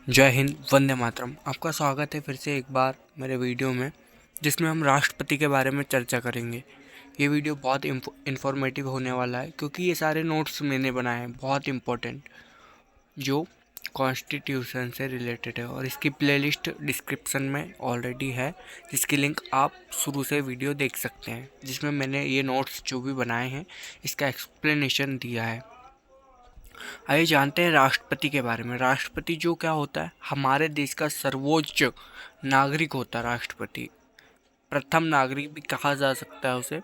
जय हिंद, वंदे मातरम। आपका स्वागत है फिर से एक बार मेरे वीडियो में, जिसमें हम राष्ट्रपति के बारे में चर्चा करेंगे। ये वीडियो बहुत इन्फॉर्मेटिव होने वाला है, क्योंकि ये सारे नोट्स मैंने बनाए हैं बहुत इम्पोर्टेंट, जो कॉन्स्टिट्यूशन से रिलेटेड है, और इसकी प्लेलिस्ट डिस्क्रिप्शन में ऑलरेडी है, जिसकी लिंक आप शुरू से वीडियो देख सकते हैं, जिसमें मैंने ये नोट्स जो भी बनाए हैं इसका एक्सप्लेनेशन दिया है। आइए जानते हैं राष्ट्रपति के बारे में। राष्ट्रपति जो क्या होता है, हमारे देश का सर्वोच्च नागरिक होता है। राष्ट्रपति प्रथम नागरिक भी कहा जा सकता है उसे।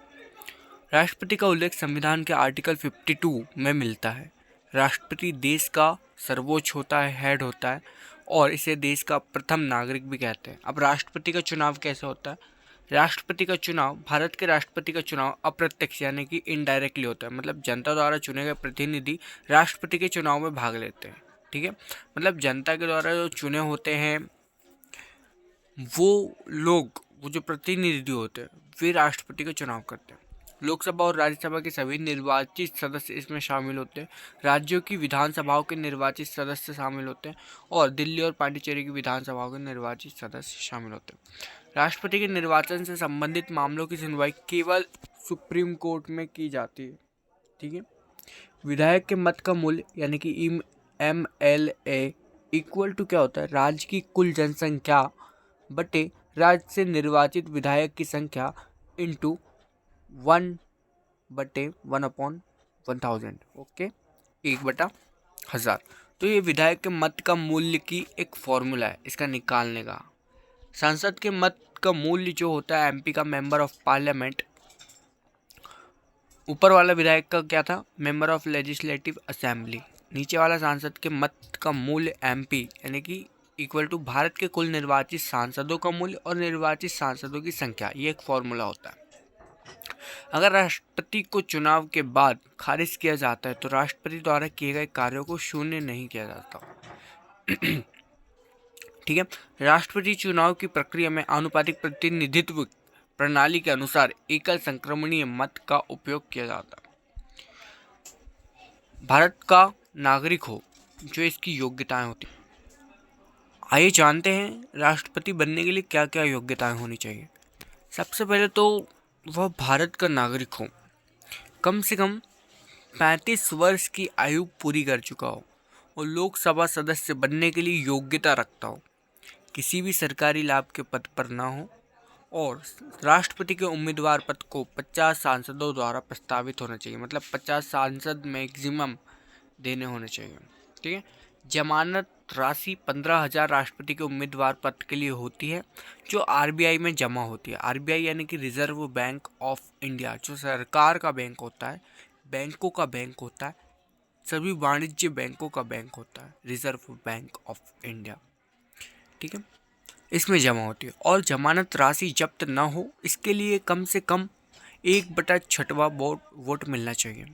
राष्ट्रपति का उल्लेख संविधान के आर्टिकल 52 में मिलता है। राष्ट्रपति देश का सर्वोच्च होता है, हेड होता है, और इसे देश का प्रथम नागरिक भी कहते हैं। अब राष्ट्रपति का चुनाव कैसे होता है? राष्ट्रपति का चुनाव, भारत के राष्ट्रपति का चुनाव अप्रत्यक्ष यानी कि इनडायरेक्टली होता है। मतलब जनता द्वारा चुने गए प्रतिनिधि राष्ट्रपति के चुनाव में भाग लेते हैं। ठीक है, मतलब जनता के द्वारा जो चुने होते हैं वो जो प्रतिनिधि होते हैं वे राष्ट्रपति का चुनाव करते हैं। लोकसभा और राज्यसभा के सभी निर्वाचित सदस्य इसमें शामिल होते हैं। राज्यों की विधानसभाओं के निर्वाचित सदस्य शामिल होते हैं, और दिल्ली और पांडिचेरी की विधानसभाओं के निर्वाचित सदस्य शामिल होते हैं। राष्ट्रपति के निर्वाचन से संबंधित मामलों की सुनवाई केवल सुप्रीम कोर्ट में की जाती है। ठीक है, विधायक के मत का मूल्य यानी कि MLA इक्वल टू क्या होता है, राज्य की कुल जनसंख्या बटे राज्य से निर्वाचित विधायक की संख्या इंटू 1/1/1000। ओके, 1/1000। तो ये विधायक के मत का मूल्य की एक फॉर्मूला है इसका निकालने का। संसद के मत का मूल्य जो होता है MP का मेंबर ऑफ पार्लियामेंट, ऊपर वाला विधायक का क्या था, मेंबर ऑफ लेजिस्लेटिव असेंबली। नीचे वाला सांसद के मत का मूल्य MP यानी कि इक्वल टू भारत के कुल निर्वाचित सांसदों का मूल्य और निर्वाचित सांसदों की संख्या। ये एक फॉर्मूला होता है। अगर राष्ट्रपति को चुनाव के बाद खारिज किया जाता है तो राष्ट्रपति द्वारा किए गए कार्यों को शून्य नहीं किया जाता। ठीक है, राष्ट्रपति चुनाव की प्रक्रिया में आनुपातिक प्रतिनिधित्व प्रणाली के अनुसार एकल संक्रमणीय मत का उपयोग किया जाता है। भारत का नागरिक हो जो इसकी योग्यताएं होती हैं। आइए जानते हैं राष्ट्रपति बनने के लिए क्या क्या योग्यताएं होनी चाहिए। सबसे पहले तो वह भारत का नागरिक हो, कम से कम 35 वर्ष की आयु पूरी कर चुका हो, और लोकसभा सदस्य बनने के लिए योग्यता रखता हो, किसी भी सरकारी लाभ के पद पर ना हो, और राष्ट्रपति के उम्मीदवार पद को 50 सांसदों द्वारा प्रस्तावित होना चाहिए। मतलब 50 सांसद मैक्सिमम देने होने चाहिए। ठीक है, जमानत राशि 15,000 राष्ट्रपति के उम्मीदवार पद के लिए होती है, जो RBI में जमा होती है। RBI यानी कि रिजर्व बैंक ऑफ इंडिया, जो सरकार का बैंक होता है, बैंकों का बैंक होता है, सभी वाणिज्य बैंकों का बैंक होता है, रिजर्व बैंक ऑफ इंडिया। ठीक है, इसमें जमा होती है। और जमानत राशि जब्त ना हो इसके लिए कम से कम 1/6 वोट मिलना चाहिए।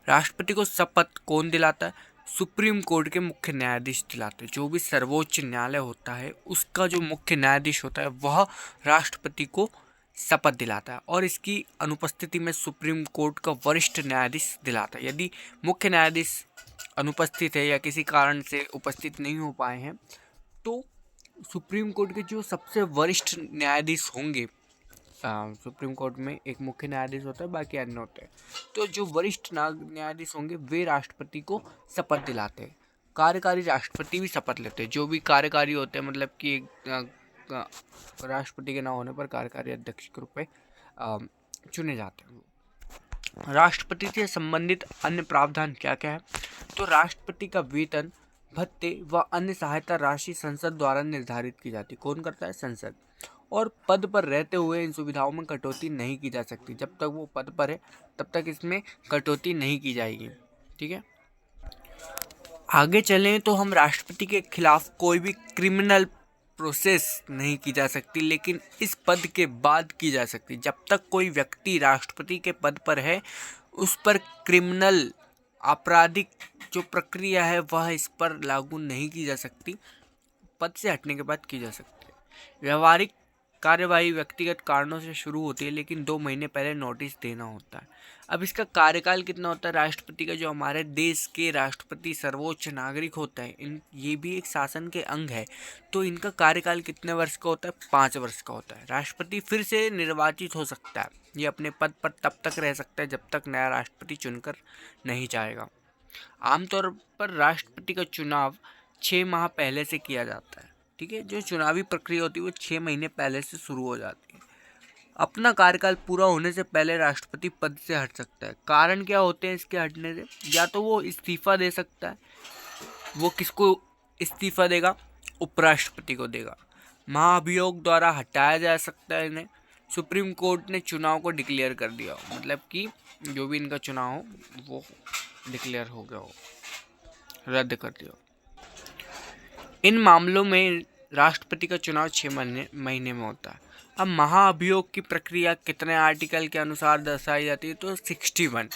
राष्ट्रपति को शपथ कौन दिलाता है? सुप्रीम कोर्ट के मुख्य न्यायाधीश दिलाते हैं। जो भी सर्वोच्च न्यायालय होता है उसका जो मुख्य न्यायाधीश होता है वह राष्ट्रपति को शपथ दिलाता है, और इसकी अनुपस्थिति में सुप्रीम कोर्ट का वरिष्ठ न्यायाधीश दिलाता है। यदि मुख्य न्यायाधीश अनुपस्थित है या किसी कारण से उपस्थित नहीं हो पाए हैं तो सुप्रीम कोर्ट के जो सबसे वरिष्ठ न्यायाधीश होंगे, सुप्रीम कोर्ट में एक मुख्य न्यायाधीश होता है, बाकी अन्य होते हैं, तो जो वरिष्ठ न्यायाधीश होंगे वे राष्ट्रपति को शपथ दिलाते हैं। कार्यकारी राष्ट्रपति भी शपथ लेते हैं। जो भी कार्यकारी होते हैं, मतलब कि राष्ट्रपति के ना होने पर कार्यकारी अध्यक्ष के रूप में चुने जाते हैं। राष्ट्रपति से संबंधित अन्य प्रावधान क्या क्या है? तो राष्ट्रपति का वेतन, भत्ते व अन्य सहायता राशि संसद द्वारा निर्धारित की जाती है। कौन करता है? संसद। और पद पर रहते हुए इन सुविधाओं में कटौती नहीं की जा सकती। जब तक वो पद पर है तब तक इसमें कटौती नहीं की जाएगी। ठीक है, आगे चलें तो हम राष्ट्रपति के खिलाफ कोई भी क्रिमिनल प्रोसेस नहीं की जा सकती, लेकिन इस पद के बाद की जा सकती। जब तक कोई व्यक्ति राष्ट्रपति के पद पर है उस पर क्रिमिनल आपराधिक जो प्रक्रिया है वह इस पर लागू नहीं की जा सकती, पद से हटने के बाद की जा सकती है। व्यवहारिक कार्यवाही व्यक्तिगत कारणों से शुरू होती है, लेकिन 2 महीने पहले नोटिस देना होता है। अब इसका कार्यकाल कितना होता है राष्ट्रपति का? जो हमारे देश के राष्ट्रपति सर्वोच्च नागरिक होता है, इन ये भी एक शासन के अंग है, तो इनका कार्यकाल कितने वर्ष का होता है? 5 वर्ष का होता है। राष्ट्रपति फिर से निर्वाचित हो सकता है, ये अपने पद पर तब तक रह सकता है जब तक नया राष्ट्रपति चुनकर नहीं जाएगा। आमतौर पर राष्ट्रपति का चुनाव 6 माह पहले से किया जाता है, ठीक है। जो चुनावी प्रक्रिया होती है वो 6 महीने पहले से शुरू हो जाती है। अपना कार्यकाल पूरा होने से पहले राष्ट्रपति पद से हट सकता है। कारण क्या होते हैं इसके हटने से? या तो वो इस्तीफा दे सकता है। वो किसको इस्तीफा देगा? उपराष्ट्रपति को देगा। महाभियोग द्वारा हटाया जा सकता है इन्हें। सुप्रीम कोर्ट ने चुनाव को डिक्लेयर कर दिया हो, मतलब कि जो भी इनका चुनाव हो वो डिक्लेयर हो गया हो, रद्द कर दिया हो। इन मामलों में राष्ट्रपति का चुनाव 6 महीने में होता है। अब महाअभियोग की प्रक्रिया कितने आर्टिकल के अनुसार दर्शाई जाती है? तो 61।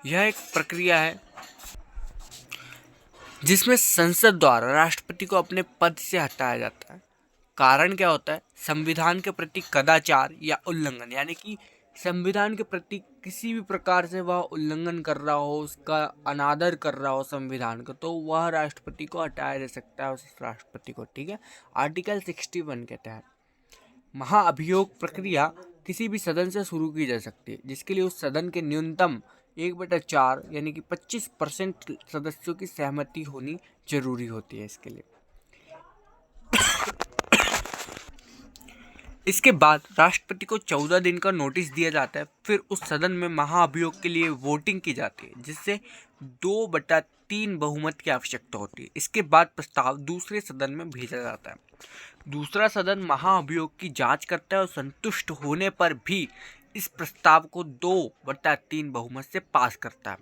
यह एक प्रक्रिया है जिसमें संसद द्वारा राष्ट्रपति को अपने पद से हटाया जाता है। कारण क्या होता है? संविधान के प्रति कदाचार या उल्लंघन, यानी कि संविधान के प्रति किसी भी प्रकार से वह उल्लंघन कर रहा हो, उसका अनादर कर रहा हो संविधान का, तो वह राष्ट्रपति को हटाया जा सकता है, उस राष्ट्रपति को, ठीक है। आर्टिकल 61 के तहत महाअभियोग प्रक्रिया किसी भी सदन से शुरू की जा सकती है, जिसके लिए उस सदन के न्यूनतम 1/4 यानी कि 25% सदस्यों की सहमति होनी जरूरी होती है इसके लिए। इसके बाद राष्ट्रपति को 14 दिन का नोटिस दिया जाता है। फिर उस सदन में महाअभियोग के लिए वोटिंग की जाती है, जिससे 2/3 बहुमत की आवश्यकता होती है। इसके बाद प्रस्ताव दूसरे सदन में भेजा जाता है। दूसरा सदन महाअभियोग की जांच करता है और संतुष्ट होने पर भी इस प्रस्ताव को 2/3 बहुमत से पास करता है।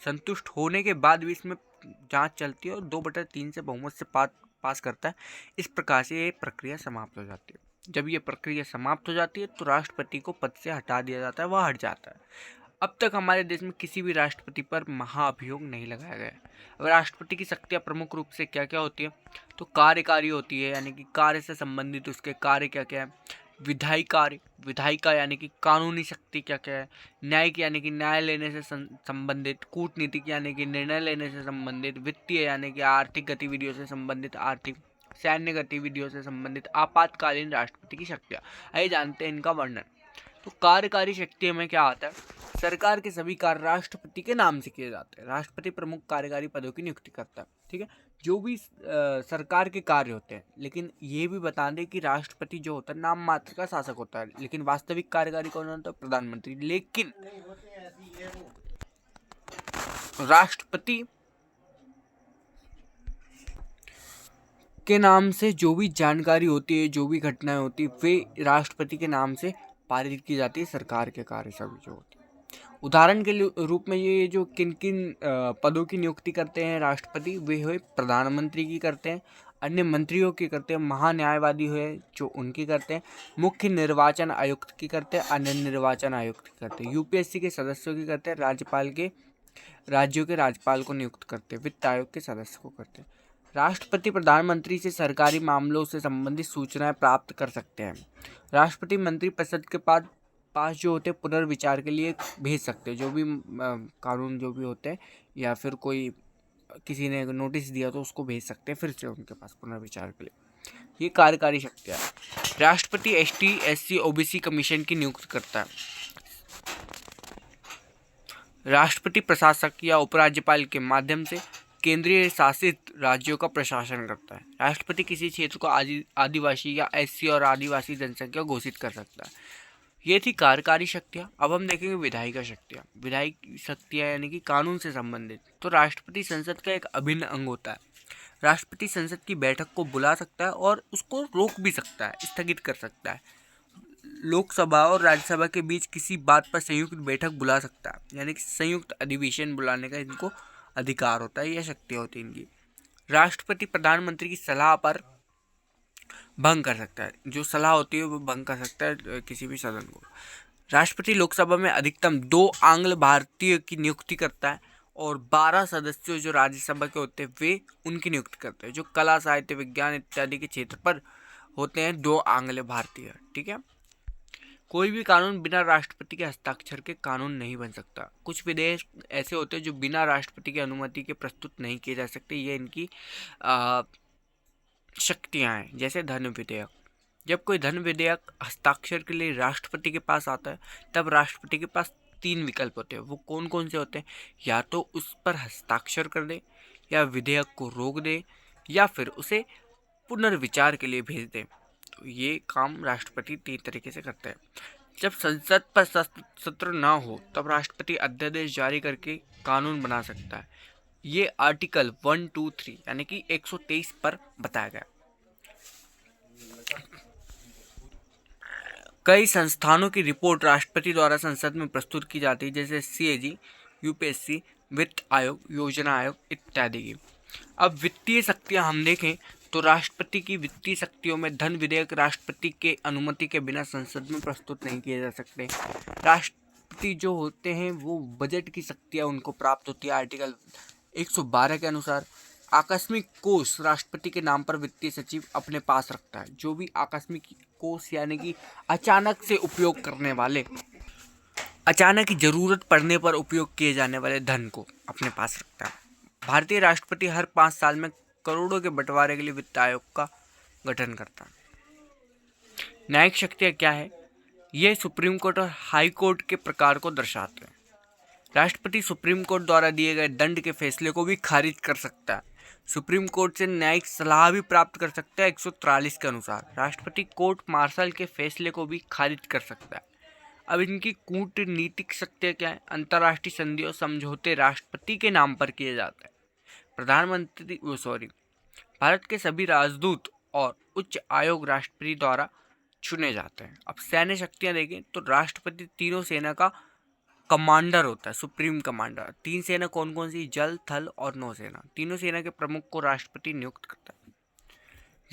संतुष्ट होने के बाद भी इसमें जांच चलती है और 2/3 से बहुमत से पास करता है। इस प्रकार से ये प्रक्रिया समाप्त हो जाती है। जब ये प्रक्रिया समाप्त हो जाती है तो राष्ट्रपति को पद से हटा दिया जाता है, वह हट जाता है। अब तक हमारे देश में किसी भी राष्ट्रपति पर महाअभियोग नहीं लगाया गया है। अब राष्ट्रपति की शक्तियाँ प्रमुख रूप से क्या क्या होती है? तो कार्यकारी होती है, यानी कि कार्य से संबंधित उसके कार्य क्या क्या है। विधायी कार्य, विधायिका यानी कि कानूनी शक्ति क्या क्या है। न्यायिक यानी कि न्याय लेने से संबंधित। कूटनीतिक यानी कि निर्णय लेने से संबंधित। वित्तीय यानी कि आर्थिक गतिविधियों से संबंधित, आर्थिक सैन्य गतिविधियों से संबंधित। आपातकालीन राष्ट्रपति की शक्तियाँ, आइए जानते हैं इनका वर्णन। तो कार्यकारी शक्ति में क्या आता है? सरकार के सभी कार्य राष्ट्रपति के नाम से किए जाते हैं। राष्ट्रपति प्रमुख कार्यकारी पदों की नियुक्ति करता है, ठीक है। जो भी सरकार के कार्य होते हैं, लेकिन ये भी बता दें कि राष्ट्रपति जो होता है नाम मात्र का शासक होता है, लेकिन वास्तविक कार्यकारी कौन होता है? प्रधानमंत्री। लेकिन राष्ट्रपति के नाम से जो भी जानकारी होती है, जो भी घटनाएं होती है, वे राष्ट्रपति के नाम से पारित की जाती है। सरकार के कार्य सभी जो होते हैं, उदाहरण के रूप में ये जो किन किन पदों की नियुक्ति करते हैं राष्ट्रपति, वे हुए प्रधानमंत्री की करते हैं, अन्य मंत्रियों की करते हैं, महान्यायवादी हुए जो उनकी करते हैं, मुख्य निर्वाचन आयुक्त की करते हैं, अन्य निर्वाचन आयुक्त की करते हैं, यूपीएससी के सदस्यों की करते हैं, राज्यों के राज्यपाल को नियुक्त करते हैं, वित्त आयोग के सदस्य को करते हैं। राष्ट्रपति प्रधानमंत्री से सरकारी मामलों से संबंधित सूचनाएं प्राप्त कर सकते हैं। राष्ट्रपति मंत्रिपरिषद के पास जो होते हैं पुनर्विचार के लिए भेज सकते हैं, जो भी कानून जो भी होते हैं, या फिर कोई किसी ने नोटिस दिया तो उसको भेज सकते हैं फिर से उनके पास पुनर्विचार के लिए। ये कार्यकारी शक्तियाँ। राष्ट्रपति एसटी, एससी, ओबीसी कमीशन की नियुक्ति करता है। राष्ट्रपति प्रशासक या उपराज्यपाल के माध्यम से केंद्रीय शासित राज्यों का प्रशासन करता है। राष्ट्रपति किसी क्षेत्र को आदिवासी या एससी और आदिवासी जनसंख्या घोषित कर सकता है। ये थी कार्यकारी शक्तियाँ। अब हम देखेंगे विधायिका शक्तियाँ। विधायिक शक्तियाँ यानी कि कानून से संबंधित। तो राष्ट्रपति संसद का एक अभिन्न अंग होता है। राष्ट्रपति संसद की बैठक को बुला सकता है और उसको रोक भी सकता है, स्थगित कर सकता है। लोकसभा और राज्यसभा के बीच किसी बात पर संयुक्त बैठक बुला सकता है, यानी कि संयुक्त अधिवेशन बुलाने का इनको अधिकार होता है, यह शक्तियाँ होती है इनकी। राष्ट्रपति प्रधानमंत्री की सलाह पर भंग कर सकता है, जो सलाह होती है वो भंग कर सकता है किसी भी सदन को। राष्ट्रपति लोकसभा में अधिकतम 2 आंग्ल भारतीय की नियुक्ति करता है और 12 सदस्य जो राज्यसभा के होते हैं वे उनकी नियुक्ति करते हैं। जो कला, साहित्य, विज्ञान इत्यादि के क्षेत्र पर होते हैं 2 आंग्ल भारतीय, ठीक है। कोई भी कानून बिना राष्ट्रपति के हस्ताक्षर के कानून नहीं बन सकता। कुछ विधेयक ऐसे होते हैं जो बिना राष्ट्रपति की अनुमति के प्रस्तुत नहीं किए जा सकते, ये इनकी शक्तियां हैं। जैसे धन विधेयक, जब कोई धन विधेयक हस्ताक्षर के लिए राष्ट्रपति के पास आता है तब राष्ट्रपति के पास 3 विकल्प होते हैं। वो कौन कौन से होते हैं? या तो उस पर हस्ताक्षर कर दे, या विधेयक को रोक दे, या फिर उसे पुनर्विचार के लिए भेज दे। तो ये काम राष्ट्रपति 3 तरीके से करते हैं। जब संसद पर सत्र ना हो तब राष्ट्रपति अध्यादेश जारी करके कानून बना सकता है। ये आर्टिकल 123 यानी कि 123 पर बताया गया। कई संस्थानों की रिपोर्ट राष्ट्रपति द्वारा संसद में प्रस्तुत की जाती है, जैसे सीएजी, यूपीएससी, वित्त आयोग, योजना आयोग इत्यादि की। अब वित्तीय शक्तियां हम देखें तो राष्ट्रपति की वित्तीय शक्तियों में धन विधेयक राष्ट्रपति के अनुमति के बिना संसद में प्रस्तुत नहीं किए जा सकते। राष्ट्रपति जो होते हैं वो बजट की शक्तियां उनको प्राप्त होती है आर्टिकल 112 के अनुसार। आकस्मिक कोष राष्ट्रपति के नाम पर वित्तीय सचिव अपने पास रखता है। जो भी आकस्मिक कोष यानी कि अचानक से उपयोग करने वाले, अचानक जरूरत पड़ने पर उपयोग किए जाने वाले धन को अपने पास रखता है। भारतीय राष्ट्रपति हर 5 साल में करोड़ों के बंटवारे के लिए वित्त आयोग का गठन करता है। न्यायिक शक्तियां क्या है? ये सुप्रीम कोर्ट और हाई कोर्ट के प्रकार को दर्शाते हैं। राष्ट्रपति सुप्रीम कोर्ट द्वारा दिए गए दंड के फैसले को भी खारिज कर सकता है। सुप्रीम कोर्ट से न्यायिक सलाह भी प्राप्त कर सकता है 143 के अनुसार। राष्ट्रपति कोर्ट मार्शल के फैसले को भी खारिज कर सकता है। अब इनकी कूटनीतिक शक्तियां क्या है? अंतर्राष्ट्रीय संधि और समझौते राष्ट्रपति के नाम पर किए जाते हैं। भारत के सभी राजदूत और उच्च आयोग राष्ट्रपति द्वारा चुने जाते हैं। अब सैन्य शक्तियां देखें तो राष्ट्रपति तीनों सेना का कमांडर होता है, सुप्रीम कमांडर। 3 सेना कौन कौन सी? जल, थल और नौसेना। तीनों सेना के प्रमुख को राष्ट्रपति नियुक्त करता है।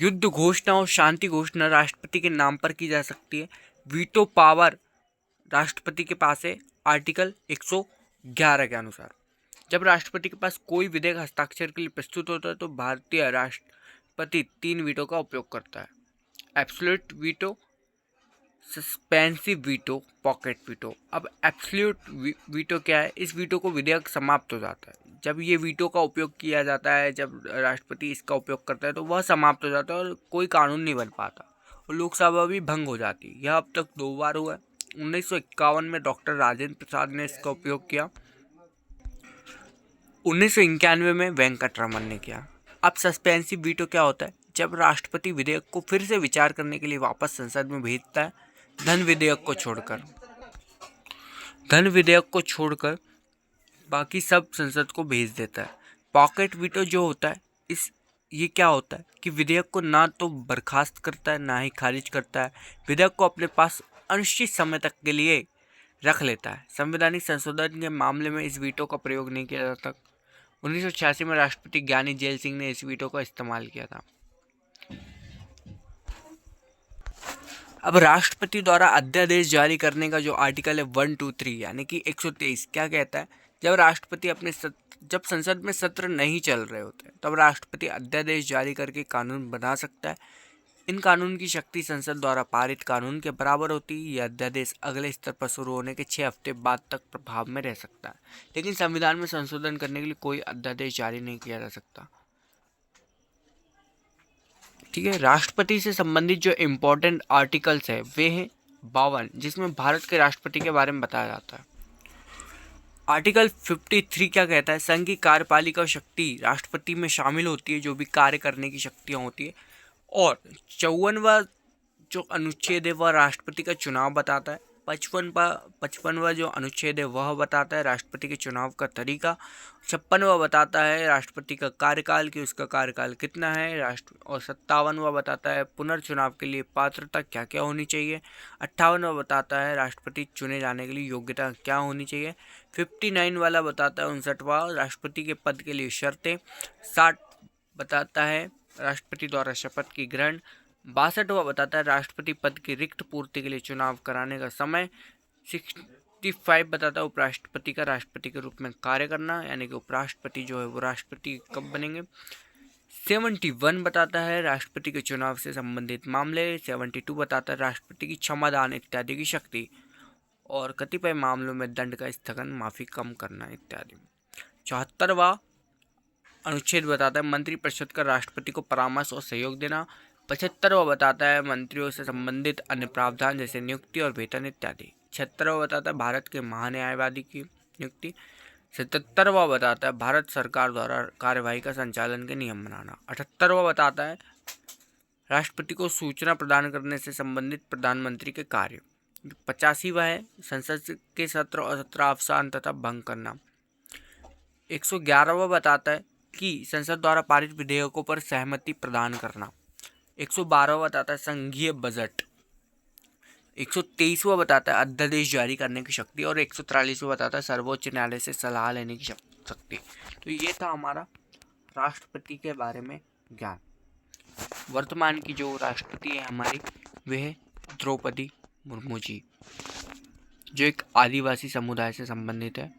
युद्ध घोषणा और शांति घोषणा राष्ट्रपति के नाम पर की जा सकती है। वीटो पावर राष्ट्रपति के पास है आर्टिकल 111 के अनुसार। जब राष्ट्रपति के पास कोई विधेयक हस्ताक्षर के लिए प्रस्तुत होता है तो भारतीय राष्ट्रपति 3 वीटो का उपयोग करता है। Absolute veto, suspensive veto, pocket veto. अब एब्सोल्यूट वीटो क्या है? इस वीटो को विधेयक समाप्त हो जाता है। जब ये वीटो का उपयोग किया जाता है, जब राष्ट्रपति इसका उपयोग करता है तो वह समाप्त हो जाता है और कोई कानून नहीं बन पाता और लोकसभा भी भंग हो जाती है। यह अब तक 2 बार हुआ है। 1951 में डॉक्टर राजेंद्र प्रसाद ने इसका उपयोग किया। 1991 में वेंकटरमन ने किया। अब सस्पेंसिव वीटो क्या होता है? जब राष्ट्रपति विधेयक को फिर से विचार करने के लिए वापस संसद में भेजता है, धन विधेयक को छोड़कर बाकी सब संसद को भेज देता है। पॉकेट वीटो जो होता है, ये क्या होता है कि विधेयक को ना तो बर्खास्त करता है ना ही खारिज करता है। विधेयक को अपने पास अनिश्चित समय तक के लिए रख लेता है। संवैधानिक संशोधन के मामले में इस वीटो का प्रयोग नहीं किया जाता। 1986 में राष्ट्रपति ज्ञानी जेल सिंह ने इस वीटो का इस्तेमाल किया था। अब राष्ट्रपति द्वारा अध्यादेश जारी करने का जो आर्टिकल है 123 यानी कि 123 क्या कहता है? जब संसद में सत्र नहीं चल रहे होते तब राष्ट्रपति अध्यादेश जारी करके कानून बना सकता है। इन कानून की शक्ति संसद द्वारा पारित कानून के बराबर होती है। यह अध्यादेश अगले स्तर पर शुरू होने के 6 हफ्ते बाद तक प्रभाव में रह सकता है, लेकिन संविधान में संशोधन करने के लिए कोई अध्यादेश जारी नहीं किया जा सकता। ठीक है। राष्ट्रपति से संबंधित जो इम्पोर्टेंट आर्टिकल्स है वे हैं 52, जिसमें भारत के राष्ट्रपति के बारे में बताया जाता है। आर्टिकल 53 क्या कहता है? संघ की कार्यपालिका शक्ति राष्ट्रपति में शामिल होती है, जो भी कार्य करने की शक्तियाँ होती है। और 54वां जो अनुच्छेद है वह राष्ट्रपति का चुनाव बताता है। 55वां जो अनुच्छेद है वह बताता है राष्ट्रपति के चुनाव का तरीका। 56वां बताता है राष्ट्रपति का कार्यकाल कि उसका कार्यकाल कितना है। और 57वां बताता है पुनर्चुनाव के लिए पात्रता क्या क्या होनी चाहिए। 58वां बताता है राष्ट्रपति चुने जाने के लिए योग्यता क्या होनी चाहिए। 59 वाला बताता है 59वां राष्ट्रपति के पद के लिए शर्तें। 60 बताता है राष्ट्रपति द्वारा शपथ की ग्रहण। 62वां बताता है राष्ट्रपति पद की रिक्त पूर्ति के लिए चुनाव कराने का समय। 65 बताता है उपराष्ट्रपति का राष्ट्रपति के रूप में कार्य करना, यानी कि उपराष्ट्रपति जो है वो राष्ट्रपति कब बनेंगे। 71 बताता है राष्ट्रपति के चुनाव से संबंधित मामले। 72 बताता है राष्ट्रपति की क्षमादान इत्यादि की शक्ति और कतिपय मामलों में दंड का स्थगन, माफी कम करना इत्यादि। 74वां अनुच्छेद बताता है मंत्रिपरिषद का राष्ट्रपति को परामर्श और सहयोग देना। 75वां बताता है मंत्रियों से संबंधित अन्य प्रावधान जैसे नियुक्ति और वेतन इत्यादि। 76वां बताता है भारत के महान्यायवादी की नियुक्ति। 77वां बताता है भारत सरकार द्वारा कार्यवाही का संचालन के नियम बनाना। 78वां बताता है राष्ट्रपति को सूचना प्रदान करने से संबंधित प्रधानमंत्री के कार्य। 85वां है संसद के सत्र और सत्रावसान तथा भंग करना। 111वां बताता है कि संसद द्वारा पारित विधेयकों पर सहमति प्रदान करना। 112वां बताता है संघीय बजट। 123वां बताता है अध्यादेश जारी करने की शक्ति और 143वां बताता है सर्वोच्च न्यायालय से सलाह लेने की शक्ति। तो ये था हमारा राष्ट्रपति के बारे में ज्ञान। वर्तमान की जो राष्ट्रपति है हमारी वह है द्रौपदी मुर्मू जी, जो एक आदिवासी समुदाय से संबंधित है।